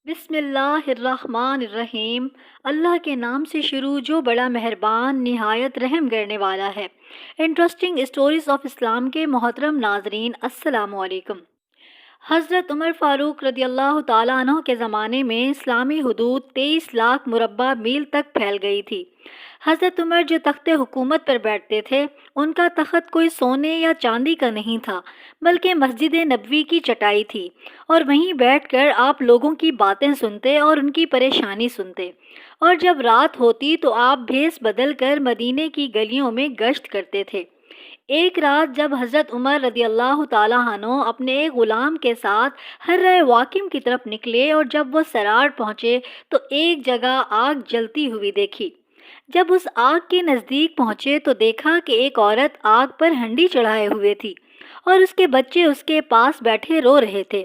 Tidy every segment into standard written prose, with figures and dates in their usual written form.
بسم اللہ الرحمن الرحیم۔ اللہ کے نام سے شروع جو بڑا مہربان نہایت رحم کرنے والا ہے۔ انٹرسٹنگ اسٹوریز آف اسلام کے محترم ناظرین، السلام علیکم۔ حضرت عمر فاروق رضی اللہ تعالیٰ عنہ کے زمانے میں اسلامی حدود 23 لاکھ مربع میل تک پھیل گئی تھی۔ حضرت عمر جو تخت حکومت پر بیٹھتے تھے، ان کا تخت کوئی سونے یا چاندی کا نہیں تھا، بلکہ مسجد نبوی کی چٹائی تھی، اور وہیں بیٹھ کر آپ لوگوں کی باتیں سنتے اور ان کی پریشانی سنتے۔ اور جب رات ہوتی تو آپ بھیس بدل کر مدینے کی گلیوں میں گشت کرتے تھے۔ ایک رات جب حضرت عمر رضی اللہ تعالیٰ عنہ اپنے ایک غلام کے ساتھ حرہ واقم کی طرف نکلے، اور جب وہ سرار پہنچے تو ایک جگہ آگ جلتی ہوئی دیکھی۔ جب اس آگ کے نزدیک پہنچے تو دیکھا کہ ایک عورت آگ پر ہنڈی چڑھائے ہوئے تھی، اور اس کے بچے اس کے پاس بیٹھے رو رہے تھے۔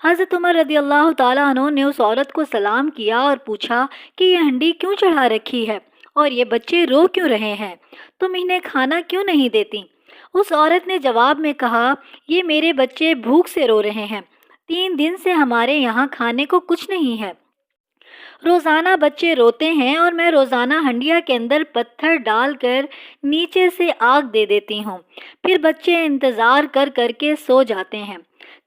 حضرت عمر رضی اللہ تعالیٰ عنہ نے اس عورت کو سلام کیا اور پوچھا کہ یہ ہنڈی کیوں چڑھا رکھی ہے اور یہ بچے رو کیوں رہے ہیں؟ تم انہیں کھانا کیوں نہیں دیتی؟ اس عورت نے جواب میں کہا، یہ میرے بچے بھوک سے رو رہے ہیں، 3 دن سے ہمارے یہاں کھانے کو کچھ نہیں ہے۔ روزانہ بچے روتے ہیں اور میں روزانہ ہنڈیا کے اندر پتھر ڈال کر نیچے سے آگ دے دیتی ہوں، پھر بچے انتظار کر کر کے سو جاتے ہیں۔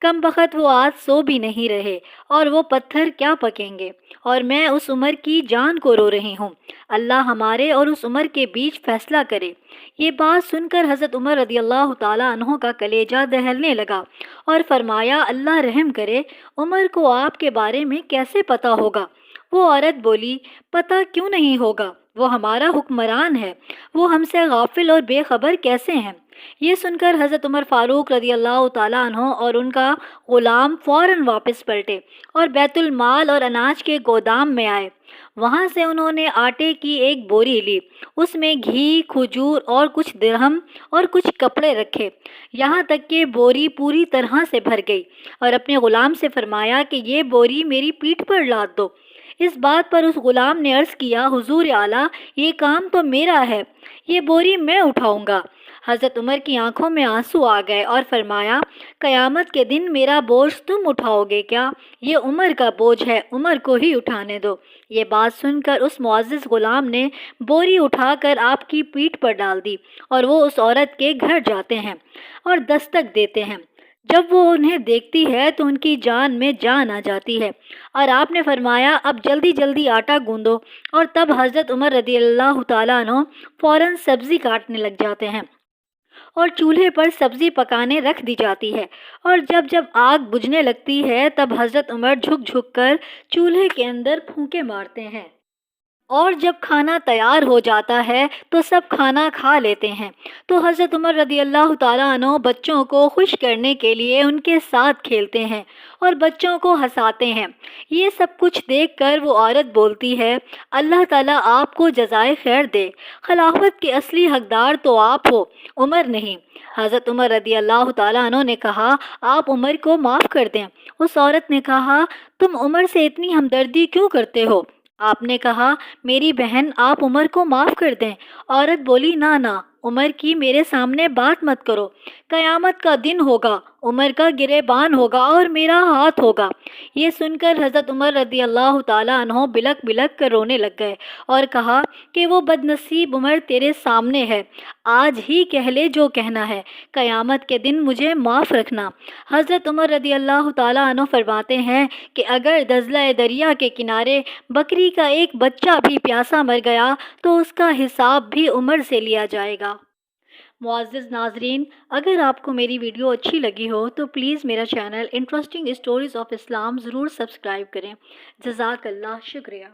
کم بخت وہ آج سو بھی نہیں رہے، اور وہ پتھر کیا پکیں گے، اور میں اس عمر کی جان کو رو رہی ہوں۔ اللہ ہمارے اور اس عمر کے بیچ فیصلہ کرے۔ یہ بات سن کر حضرت عمر رضی اللہ تعالیٰ عنہ کا کلیجہ دہلنے لگا اور فرمایا، اللہ رحم کرے، عمر کو آپ کے بارے میں کیسے پتہ ہوگا؟ وہ عورت بولی، پتہ کیوں نہیں ہوگا، وہ ہمارا حکمران ہے، وہ ہم سے غافل اور بے خبر کیسے ہیں؟ یہ سن کر حضرت عمر فاروق رضی اللہ تعالیٰ عنہ اور ان کا غلام فوراً واپس پلٹے اور بیت المال اور اناج کے گودام میں آئے۔ وہاں سے انہوں نے آٹے کی ایک بوری لی، اس میں گھی، کھجور اور کچھ درہم اور کچھ کپڑے رکھے، یہاں تک کہ بوری پوری طرح سے بھر گئی، اور اپنے غلام سے فرمایا کہ یہ بوری میری پیٹھ پر لاد دو۔ اس بات پر اس غلام نے عرض کیا، حضور اعلیٰ، یہ کام تو میرا ہے، یہ بوری میں اٹھاؤں گا۔ حضرت عمر کی آنکھوں میں آنسو آ گئے اور فرمایا، قیامت کے دن میرا بوجھ تم اٹھاؤ گے کیا؟ یہ عمر کا بوجھ ہے، عمر کو ہی اٹھانے دو۔ یہ بات سن کر اس معزز غلام نے بوری اٹھا کر آپ کی پیٹھ پر ڈال دی، اور وہ اس عورت کے گھر جاتے ہیں اور دستک دیتے ہیں۔ جب وہ انہیں دیکھتی ہے تو ان کی جان میں جان آ جاتی ہے، اور آپ نے فرمایا، اب جلدی جلدی آٹا گوندو۔ اور تب حضرت عمر رضی اللہ تعالیٰ عنہ فوراً سبزی کاٹنے لگ جاتے ہیں، اور چولہے پر سبزی پکانے رکھ دی جاتی ہے، اور جب جب آگ بجھنے لگتی ہے تب حضرت عمر جھک جھک کر چولہے کے اندر پھونکے مارتے ہیں، اور جب کھانا تیار ہو جاتا ہے تو سب کھانا کھا لیتے ہیں۔ تو حضرت عمر رضی اللہ تعالیٰ عنہ بچوں کو خوش کرنے کے لیے ان کے ساتھ کھیلتے ہیں اور بچوں کو ہنساتے ہیں۔ یہ سب کچھ دیکھ کر وہ عورت بولتی ہے، اللہ تعالیٰ آپ کو جزائے خیر دے، خلافت کے اصلی حقدار تو آپ ہو، عمر نہیں۔ حضرت عمر رضی اللہ تعالیٰ عنہ نے کہا، آپ عمر کو معاف کر دیں۔ اس عورت نے کہا، تم عمر سے اتنی ہمدردی کیوں کرتے ہو؟ آپ نے کہا، میری بہن، آپ عمر کو معاف کر دیں۔ عورت بولی، نہ، عمر کی میرے سامنے بات مت کرو، قیامت کا دن ہوگا، عمر کا گریبان ہوگا اور میرا ہاتھ ہوگا۔ یہ سن کر حضرت عمر رضی اللہ تعالیٰ عنہ بلک بلک کر رونے لگ گئے اور کہا کہ وہ بد نصیب عمر تیرے سامنے ہے، آج ہی کہہ لے جو کہنا ہے، قیامت کے دن مجھے معاف رکھنا۔ حضرت عمر رضی اللہ تعالیٰ عنہ فرماتے ہیں کہ اگر دجلہ دریا کے کنارے بکری کا ایک بچہ بھی پیاسا مر گیا تو اس کا حساب بھی عمر سے لیا جائے گا۔ معزز ناظرین، اگر آپ کو میری ویڈیو اچھی لگی ہو تو پلیز میرا چینل انٹرسٹنگ اسٹوریز آف اسلام ضرور سبسکرائب کریں۔ جزاک اللہ، شکریہ۔